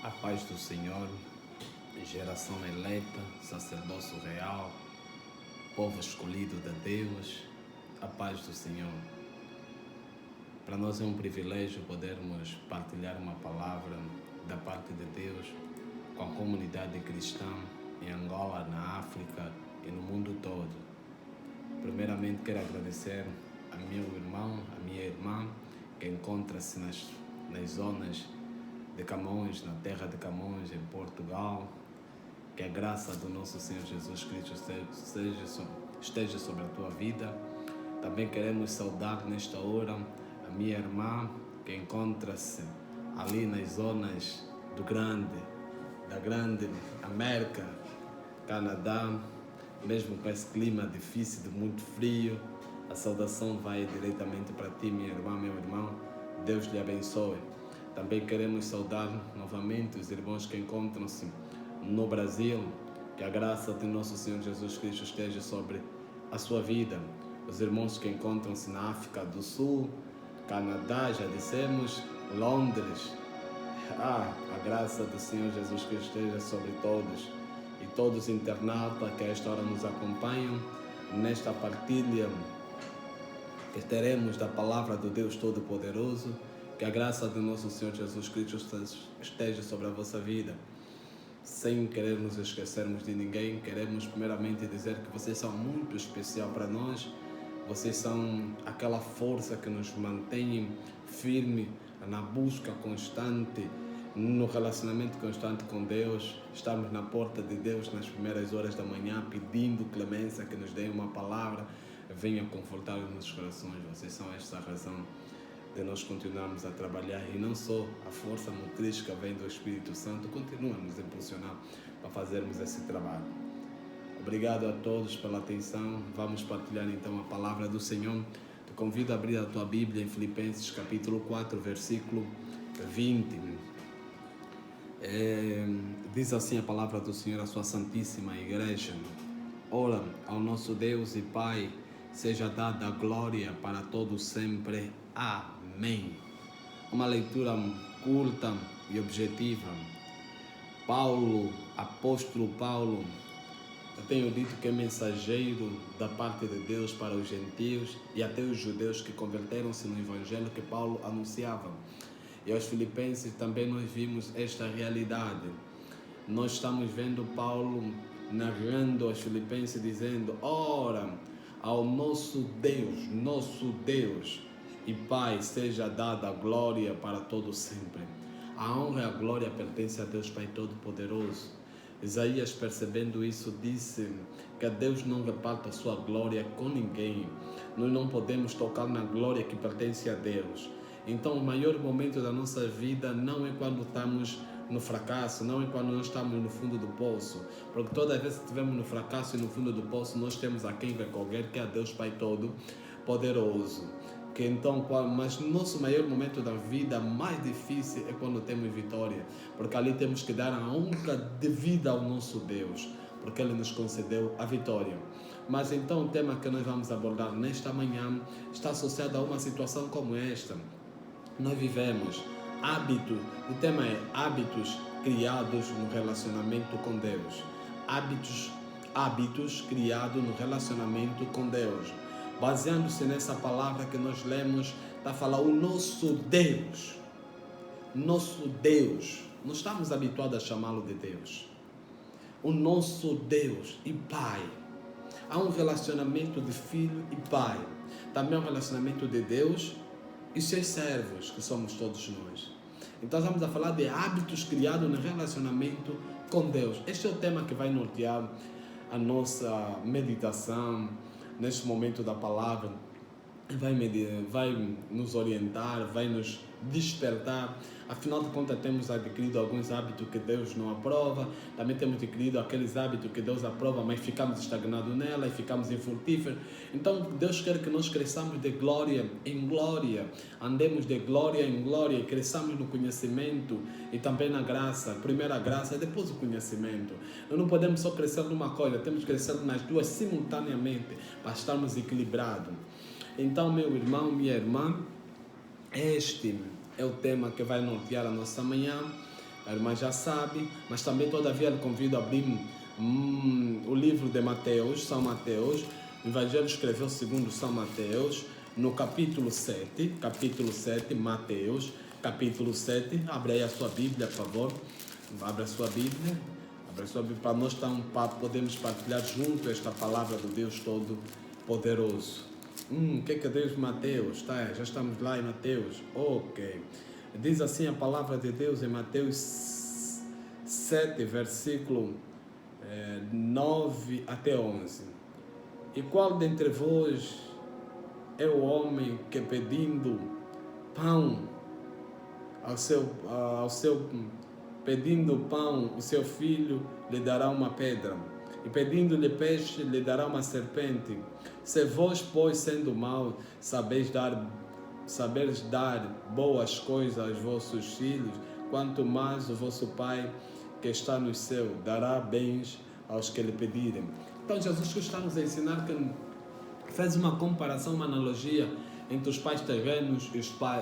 A paz do Senhor, geração eleita, sacerdócio real, povo escolhido de Deus, a paz do Senhor. Para nós é um privilégio podermos partilhar uma palavra da parte de Deus com a comunidade cristã em Angola, na África e no mundo todo. Primeiramente quero agradecer a meu irmão, a minha irmã, que encontra-se nas zonas de Camões, na terra de Camões, em Portugal. Que a graça do nosso Senhor Jesus Cristo esteja sobre a tua vida. Também queremos saudar nesta hora a minha irmã, que encontra-se ali nas zonas da grande América, Canadá, mesmo com esse clima difícil, de muito frio. A saudação vai diretamente para ti, minha irmã, meu irmão. Deus lhe abençoe. Também queremos saudar novamente os irmãos que encontram-se no Brasil. Que a graça de nosso Senhor Jesus Cristo esteja sobre a sua vida. Os irmãos que encontram-se na África do Sul, Canadá, já dissemos, Londres. A graça do Senhor Jesus Cristo esteja sobre todos. E todos os internautas que a esta hora nos acompanham nesta partilha que teremos da palavra do Deus Todo-Poderoso. Que a graça do nosso Senhor Jesus Cristo esteja sobre a vossa vida. Sem querer nos esquecermos de ninguém, queremos primeiramente dizer que vocês são muito especial para nós. Vocês são aquela força que nos mantém firme na busca constante, no relacionamento constante com Deus. Estamos na porta de Deus nas primeiras horas da manhã, pedindo clemência, que nos dê uma palavra, venha confortar os nossos corações. Vocês são esta razão de nós continuarmos a trabalhar, e não só a força motriz que vem do Espírito Santo continua a nos impulsionar para fazermos esse trabalho. Obrigado a todos pela atenção. Vamos partilhar então a palavra do Senhor. Te convido a abrir a tua Bíblia em Filipenses capítulo 4, versículo 20. Diz assim a palavra do Senhor à sua santíssima igreja: ora, ao nosso Deus e Pai seja dada a glória para todos sempre. Amém. Uma leitura curta e objetiva. Paulo, apóstolo Paulo, eu tenho dito que é mensageiro da parte de Deus para os gentios e até os judeus que converteram-se no evangelho que Paulo anunciava. E aos filipenses também nós vimos esta realidade. Nós estamos vendo Paulo narrando aos filipenses dizendo: ora, ao nosso Deus e Pai seja dada a glória para todos sempre. A honra e a glória pertencem a Deus Pai Todo-Poderoso. Isaías, percebendo isso, disse que Deus não reparte a sua glória com ninguém. Nós não podemos tocar na glória que pertence a Deus. Então, o maior momento da nossa vida não é quando estamos no fracasso, não é quando nós estamos no fundo do poço, porque toda vez que estivermos no fracasso e no fundo do poço, nós temos a quem recorrer, que é a Deus Pai Todo-Poderoso. Que então, mas o nosso maior momento da vida mais difícil é quando temos vitória, porque ali temos que dar a honra devida ao nosso Deus, porque Ele nos concedeu a vitória. Mas então o tema que nós vamos abordar nesta manhã está associado a uma situação como esta. Nós vivemos hábitos, o tema é hábitos criados no relacionamento com Deus. Hábitos criados no relacionamento com Deus. Baseando-se nessa palavra que nós lemos, está a falar o nosso Deus. Nosso Deus. Nós estamos habituados a chamá-lo de Deus. O nosso Deus e Pai. Há um relacionamento de filho e pai. Também há um relacionamento de Deus e seus servos, que somos todos nós. Então estamos a falar de hábitos criados no relacionamento com Deus. Este é o tema que vai nortear a nossa meditação neste momento da palavra. Vai nos orientar, vai nos despertar. Afinal de contas, temos adquirido alguns hábitos que Deus não aprova. Também temos adquirido aqueles hábitos que Deus aprova, mas ficamos estagnados nela e ficamos infrutíferos. Então, Deus quer que nós cresçamos de glória em glória. Andemos de glória em glória e cresçamos no conhecimento e também na graça. Primeiro a graça e depois o conhecimento. Nós não podemos só crescer numa coisa, temos que crescer nas duas simultaneamente para estarmos equilibrados. Então, meu irmão, minha irmã, este é o tema que vai nortear a nossa manhã. a irmã já sabe, mas também todavia lhe convido a abrir o livro de Mateus, São Mateus. O Evangelho escreveu segundo São Mateus, no capítulo 7, Mateus, capítulo 7. Abre aí a sua Bíblia, por favor. Abre a sua Bíblia. Para nós podemos partilhar junto esta palavra do Deus Todo-Poderoso. O que diz Mateus? Já estamos lá em Mateus. Ok. Diz assim a palavra de Deus em Mateus 7, versículo 9 até 11. E qual dentre vós é o homem que pedindo pão o seu filho lhe dará uma pedra, e pedindo-lhe peixe lhe dará uma serpente? Se vós, pois, sendo maus, sabeis dar boas coisas aos vossos filhos, quanto mais o vosso Pai que está no céu dará bens aos que lhe pedirem. Então Jesus Cristo está nos a ensinar que fez uma comparação, uma analogia entre os pais terrenos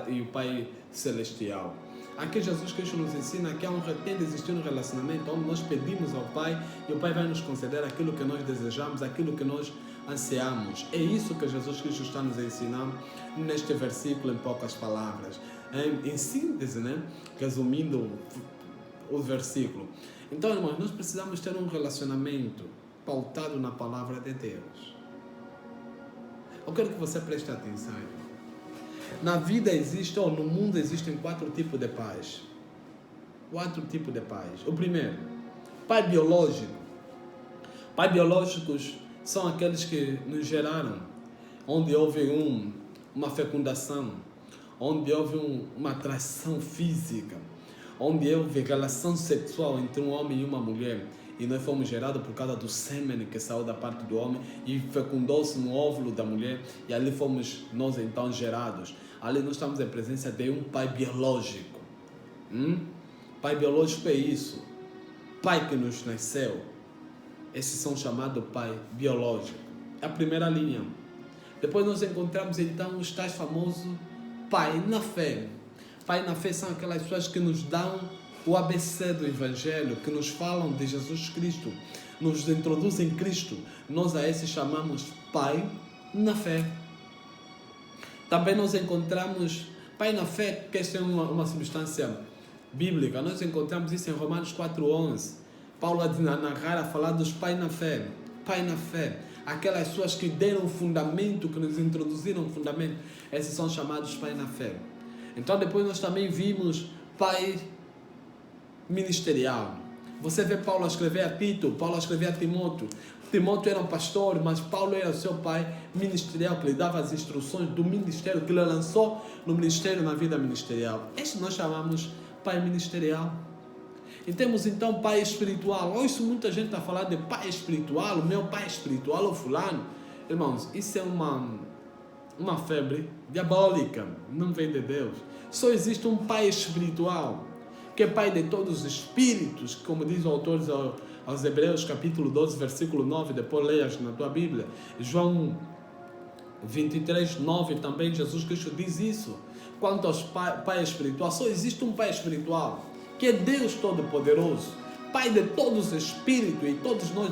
e o Pai celestial. Aqui Jesus Cristo nos ensina que tem de existir um relacionamento onde nós pedimos ao Pai e o Pai vai nos conceder aquilo que nós desejamos, aquilo que nós ansiamos. É isso que Jesus Cristo está nos ensinando neste versículo, em poucas palavras. Em síntese, resumindo o versículo. Então, irmãos, nós precisamos ter um relacionamento pautado na palavra de Deus. Eu quero que você preste atenção. Na vida no mundo existem 4 tipos de pais. 4 tipos de pais. O primeiro, pai biológico. Pais biológicos são aqueles que nos geraram, onde houve uma fecundação, onde houve uma atração física, onde houve relação sexual entre um homem e uma mulher. E nós fomos gerados por causa do sêmen que saiu da parte do homem e fecundou-se no óvulo da mulher, e ali fomos nós então gerados. Ali nós estamos em presença de um pai biológico. Pai biológico é isso. Pai que nos nasceu. Esses são chamados pai biológico. É a primeira linha. Depois nós encontramos então os tais famosos pai na fé. Pai na fé são aquelas pessoas que nos dão o ABC do Evangelho, que nos falam de Jesus Cristo, nos introduzem Cristo. Nós a esses chamamos pai na fé. Também nós encontramos pai na fé, que esta é uma substância bíblica. Nós encontramos isso em Romanos 4:11. Paulo a narrar, a falar dos pai na fé. Pai na fé. Aquelas pessoas que deram o fundamento, que nos introduziram o fundamento. Esses são chamados pai na fé. Então depois nós também vimos pai ministerial. Você vê Paulo a escrever a Tito, Paulo a escrever a Timóteo. Timóteo era um pastor, mas Paulo era o seu pai ministerial, que lhe dava as instruções do ministério, que lhe lançou no ministério, na vida ministerial. Este nós chamamos pai ministerial. E temos então pai espiritual. Hoje muita gente está falando de pai espiritual, o meu pai espiritual, o fulano. Irmãos, isso é uma febre diabólica, não vem de Deus. Só existe um pai espiritual, que é pai de todos os espíritos, como diz o autor aos Hebreus, capítulo 12, versículo 9, depois leias na tua Bíblia. João 23, 9 também, Jesus Cristo diz isso. Quanto aos pai espiritual, só existe um pai espiritual, que é Deus Todo-Poderoso, pai de todos os espíritos, e todos nós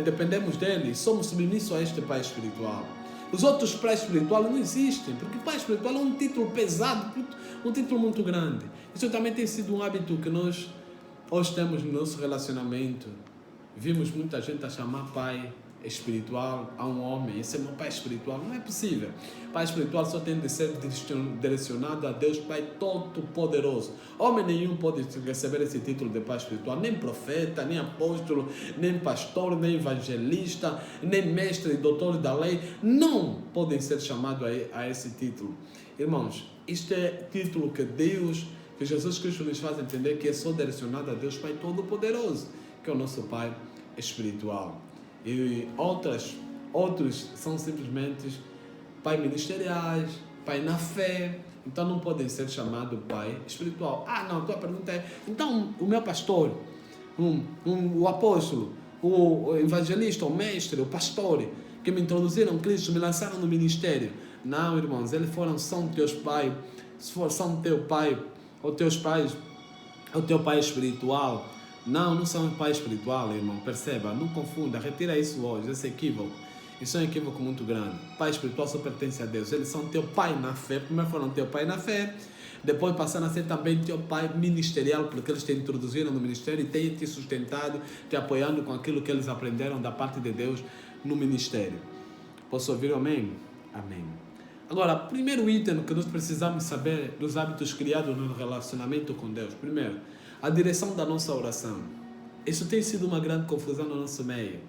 dependemos dele, somos submissos a este pai espiritual. Os outros pais espirituais não existem, porque pai espiritual é um título pesado, um título muito grande. Isso também tem sido um hábito que nós hoje temos no nosso relacionamento. Vimos muita gente a chamar pai espiritual a um homem. Esse é meu pai espiritual. Não é possível. Pai espiritual só tem de ser direcionado a Deus Pai Todo-Poderoso. Homem nenhum pode receber esse título de pai espiritual. Nem profeta, nem apóstolo, nem pastor, nem evangelista, nem mestre, doutor da lei. Não podem ser chamados a esse título. Irmãos, este é título que Jesus Cristo nos faz entender que é só direcionado a Deus Pai Todo-Poderoso, que é o nosso Pai espiritual. E outros são simplesmente pai ministeriais, pai na fé, então não podem ser chamados pai espiritual. Não, a tua pergunta é, então o meu pastor, o apóstolo, o evangelista, o mestre, o pastor, que me introduziram Cristo, me lançaram no ministério. Não, irmãos, eles são teus pais, são teu pai Ou teus pais, ou teu pai espiritual. Não, não são pai espiritual, irmão. Perceba, não confunda, retira isso hoje, esse equívoco. Isso é um equívoco muito grande. Pai espiritual só pertence a Deus. Eles são teu pai na fé. Primeiro foram teu pai na fé. Depois passaram a ser também teu pai ministerial, porque eles te introduziram no ministério e têm te sustentado, te apoiando com aquilo que eles aprenderam da parte de Deus no ministério. Posso ouvir amém? Amém. Agora, primeiro item que nós precisamos saber dos hábitos criados no relacionamento com Deus. Primeiro, a direção da nossa oração. Isso tem sido uma grande confusão no nosso meio.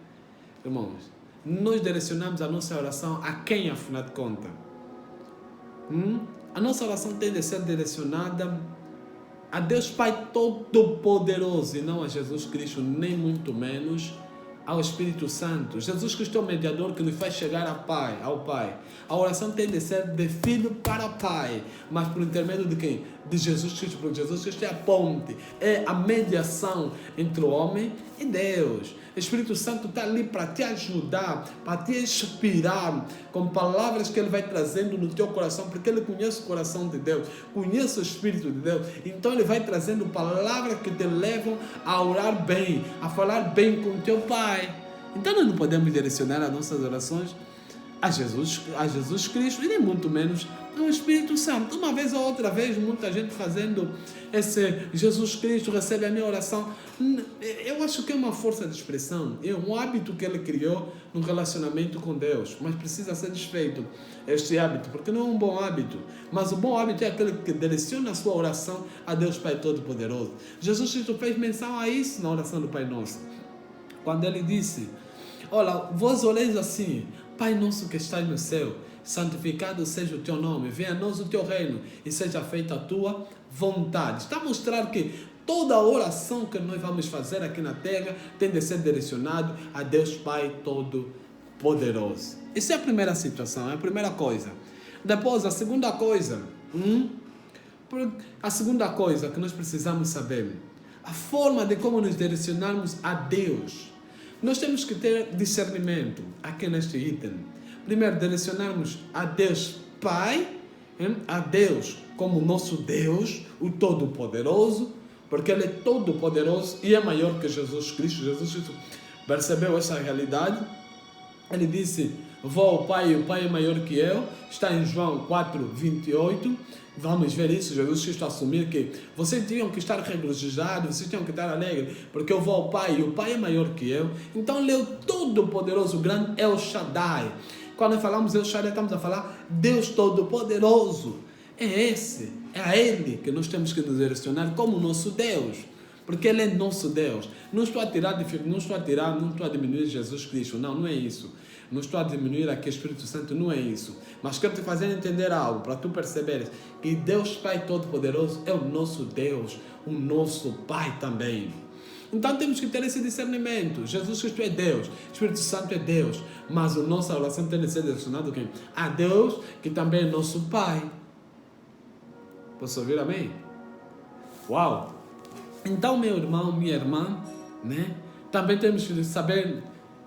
Irmãos, nós direcionamos a nossa oração a quem, afinal de contas? A nossa oração tem de ser direcionada a Deus Pai Todo-Poderoso e não a Jesus Cristo, nem muito menos ao Espírito Santo. Jesus Cristo é o mediador que nos faz chegar ao Pai. A oração tem de ser de filho para Pai, mas por intermédio de quem? De Jesus Cristo, porque Jesus Cristo é a ponte, é a mediação entre o homem e Deus. O Espírito Santo está ali para te ajudar, para te inspirar com palavras que Ele vai trazendo no teu coração, porque Ele conhece o coração de Deus, conhece o Espírito de Deus. Então Ele vai trazendo palavras que te levam a orar bem, a falar bem com o teu Pai. Então nós não podemos direcionar as nossas orações a Jesus Cristo e nem muito menos ao Espírito Santo. Uma vez ou outra vez, muita gente fazendo esse Jesus Cristo recebe a minha oração. Eu acho que é uma força de expressão, é um hábito que Ele criou no relacionamento com Deus, mas precisa ser desfeito este hábito, porque não é um bom hábito, mas o bom hábito é aquele que direciona a sua oração a Deus Pai Todo-Poderoso. Jesus Cristo fez menção a isso na oração do Pai Nosso, quando Ele disse: olha, vós oleis assim, Pai nosso que estás no céu, santificado seja o teu nome, venha a nós o teu reino e seja feita a tua vontade. Está a mostrar que toda a oração que nós vamos fazer aqui na terra tem de ser direcionado a Deus Pai Todo-Poderoso. Essa é a primeira situação, é a primeira coisa. Depois, a segunda coisa que nós precisamos saber, a forma de como nos direcionarmos a Deus. Nós temos que ter discernimento aqui neste item. Primeiro, direcionarmos a Deus Pai, a Deus como nosso Deus, o Todo-Poderoso, porque Ele é Todo-Poderoso e é maior que Jesus Cristo. Jesus Cristo percebeu essa realidade. Ele disse: vou ao Pai e o Pai é maior que eu. Está em João 4:28. Vamos ver isso, Jesus Cristo assumir que vocês tinham que estar regozijados, vocês tinham que estar alegres, porque eu vou ao Pai e o Pai é maior que eu. Então Ele é o Todo-Poderoso, o grande El Shaddai. Quando falamos El Shaddai, estamos a falar Deus Todo-Poderoso. É a Ele que nós temos que nos direcionar como nosso Deus, porque Ele é nosso Deus. Não estou a diminuir Jesus Cristo, não é isso. Não estou a diminuir aqui o Espírito Santo, não é isso. Mas quero te fazer entender algo, para tu perceberes que Deus Pai Todo-Poderoso é o nosso Deus, o nosso Pai também. Então temos que ter esse discernimento. Jesus Cristo é Deus, o Espírito Santo é Deus, mas a nossa oração tem de ser direcionada a Deus, que também é nosso Pai. Posso ouvir amém? Uau! Então, meu irmão, minha irmã, né? Também temos que saber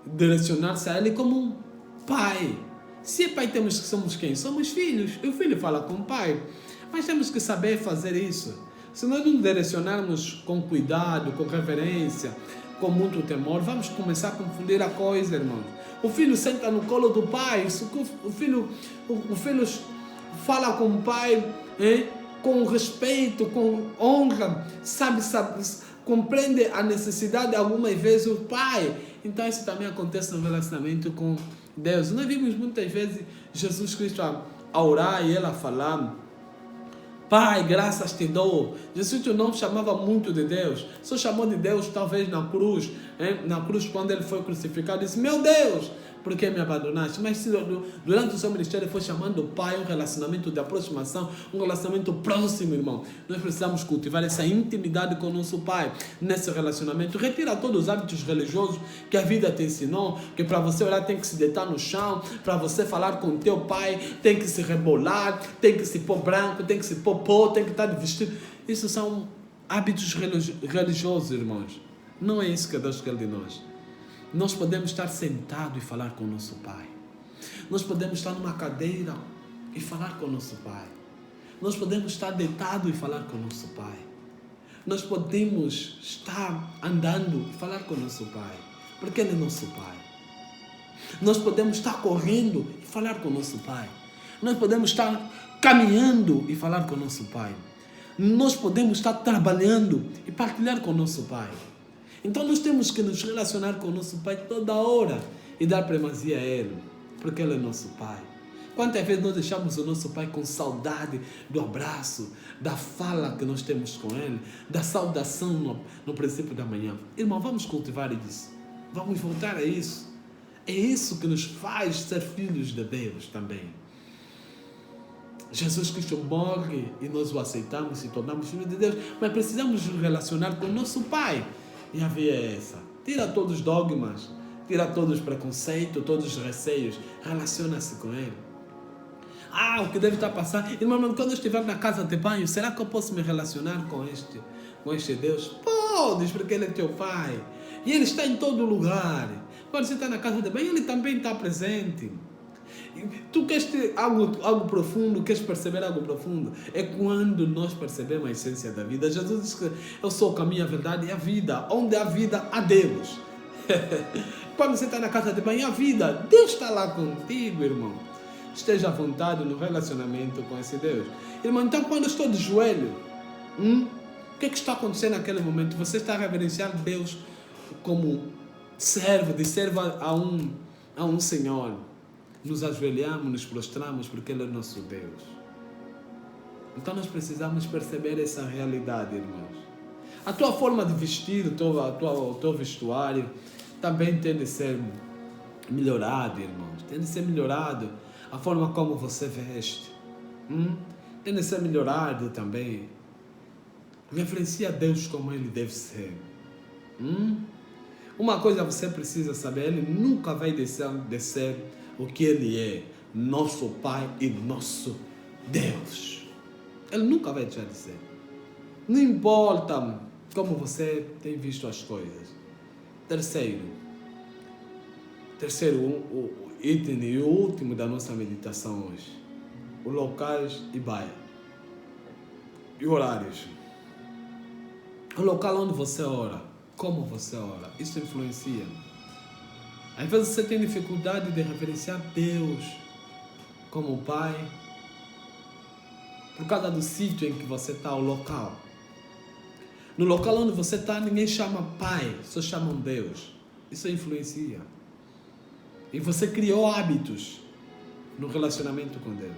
direcionar-se a Ele como um Pai. Se é Pai, temos que somos quem? Somos filhos. E o filho fala com o Pai. Mas temos que saber fazer isso. Se nós não direcionarmos com cuidado, com reverência, com muito temor, vamos começar a confundir a coisa, irmão. O filho senta no colo do pai, o filho fala com o pai, com respeito, com honra, sabe, compreende a necessidade algumas vezes do pai. Então isso também acontece no relacionamento com Deus. Nós vimos muitas vezes Jesus Cristo a orar e Ele a falar: Pai, graças te dou. Jesus não chamava muito de Deus, só chamou de Deus talvez na cruz. Na cruz, quando Ele foi crucificado, disse: meu Deus, por que me abandonaste? Mas durante o seu ministério Ele foi chamando o Pai, um relacionamento de aproximação, um relacionamento próximo, irmão. Nós precisamos cultivar essa intimidade com o nosso Pai, nesse relacionamento. Retira todos os hábitos religiosos que a vida te ensinou, que para você orar tem que se deitar no chão, para você falar com o teu Pai tem que se rebolar, tem que se pôr branco, tem que se pôr pó, tem que estar de vestido. Isso são hábitos religiosos, irmãos. Não é isso que Deus quer de nós. Nós podemos estar sentados e falar com o nosso Pai. Nós podemos estar numa cadeira e falar com o nosso Pai. Nós podemos estar deitados e falar com o nosso Pai. Nós podemos estar andando e falar com o nosso Pai, porque Ele é nosso Pai. Nós podemos estar correndo e falar com o nosso Pai. Nós podemos estar caminhando e falar com o nosso Pai. Nós podemos estar trabalhando e partilhar com o nosso Pai. Então nós temos que nos relacionar com o nosso Pai toda hora e dar primazia a Ele, porque Ele é nosso Pai. Quantas vezes nós deixamos o nosso Pai com saudade do abraço, da fala que nós temos com Ele, da saudação no princípio da manhã. Irmão, vamos cultivar isso. Vamos voltar a isso. É isso que nos faz ser filhos de Deus também. Jesus Cristo morre e nós o aceitamos e tornamos filhos de Deus, mas precisamos nos relacionar com o nosso Pai. E a via é essa. Tira todos os dogmas, tira todos os preconceitos, todos os receios, relaciona-se com Ele. O que deve estar passando? Irmão, quando eu estiver na casa de banho, será que eu posso me relacionar com este Deus? Podes, porque Ele é teu Pai. E Ele está em todo lugar. Quando você está na casa de banho, Ele também está presente. Tu queres ter algo profundo, queres perceber algo profundo? É quando nós percebemos a essência da vida. Jesus diz que eu sou o caminho, a verdade e a vida. Onde há vida, há Deus. Quando você está na casa de banho, há vida. Deus está lá contigo, irmão. Esteja à vontade no relacionamento com esse Deus. Irmão, então quando eu estou de joelho, o que é que está acontecendo naquele momento? Você está a reverenciar Deus como servo, de servo a um Senhor. Nos ajoelhamos, nos prostramos, porque Ele é nosso Deus. Então nós precisamos perceber essa realidade, irmãos. A tua forma de vestir, o teu vestuário, também tem de ser melhorado, irmãos. Tem de ser melhorado. A forma como você veste. Tem de ser melhorado também. Referencia a Deus como Ele deve ser. Uma coisa você precisa saber. Ele nunca vai deixar de ser o que Ele é. Nosso Pai e nosso Deus. Ele nunca vai deixar de ser. Não importa como você tem visto as coisas. Terceiro, o item e o último da nossa meditação hoje. Os locais e bairros. E horários. O local onde você ora. Como você ora. Isso influencia. Às vezes você tem dificuldade de referenciar Deus como Pai. Por causa do sítio em que você está, o local. No local onde você está, ninguém chama Pai. Só chamam Deus. Isso influencia. E você criou hábitos no relacionamento com Deus.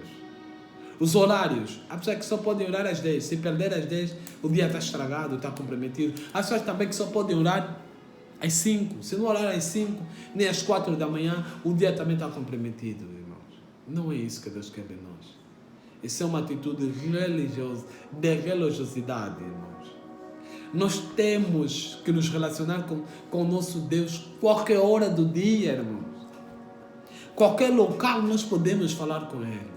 Os horários. Há pessoas que só podem orar às 10. Se perder às 10, o dia está estragado, está comprometido. Há pessoas também que só podem orar às 5. Se não orar às 5, nem às 4 da manhã, o dia também está comprometido, irmãos. Não é isso que Deus quer de nós. Isso é uma atitude religiosa, de religiosidade, irmãos. Nós temos que nos relacionar com o nosso Deus qualquer hora do dia, irmãos. Qualquer local nós podemos falar com Ele.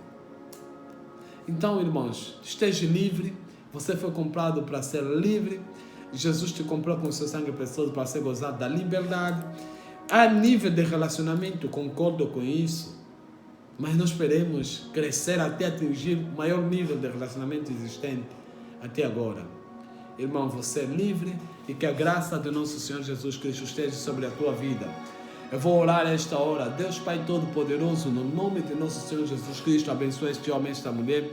Então, irmãos, esteja livre. Você foi comprado para ser livre. Jesus te comprou com o seu sangue precioso para ser gozado da liberdade. Há nível de relacionamento, concordo com isso. Mas nós queremos crescer até atingir o maior nível de relacionamento existente até agora. Irmão, você é livre e que a graça do nosso Senhor Jesus Cristo esteja sobre a tua vida. Eu vou orar esta hora. Deus Pai Todo-Poderoso, no nome de nosso Senhor Jesus Cristo, abençoe este homem, esta mulher.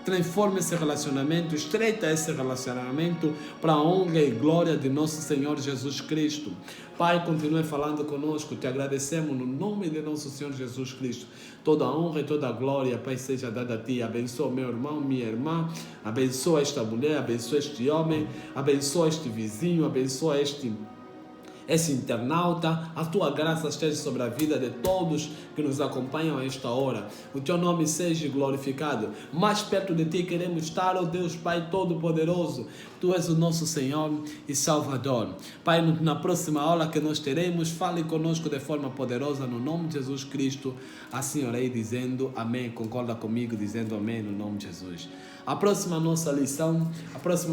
Transforma esse relacionamento, estreita esse relacionamento para a honra e glória de nosso Senhor Jesus Cristo. Pai, continue falando conosco. Te agradecemos no nome de nosso Senhor Jesus Cristo. Toda a honra e toda a glória, Pai, seja dada a Ti. Abençoa meu irmão, minha irmã. Abençoa esta mulher, abençoa este homem. Abençoa este vizinho, abençoa esse internauta. A tua graça esteja sobre a vida de todos que nos acompanham a esta hora. O teu nome seja glorificado. Mais perto de ti queremos estar, ó Deus Pai Todo-Poderoso. Tu és o nosso Senhor e Salvador. Pai, na próxima aula que nós teremos, fale conosco de forma poderosa no nome de Jesus Cristo. Assim orei dizendo amém. Concorda comigo dizendo amém no nome de Jesus. A próxima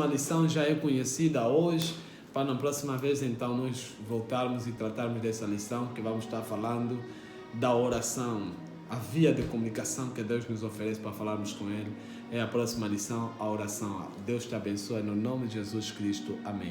lição já é conhecida hoje. Para na próxima vez, então, nós voltarmos e tratarmos dessa lição que vamos estar falando da oração, a via de comunicação que Deus nos oferece para falarmos com Ele. É a próxima lição, a oração. Deus te abençoe no nome de Jesus Cristo. Amém.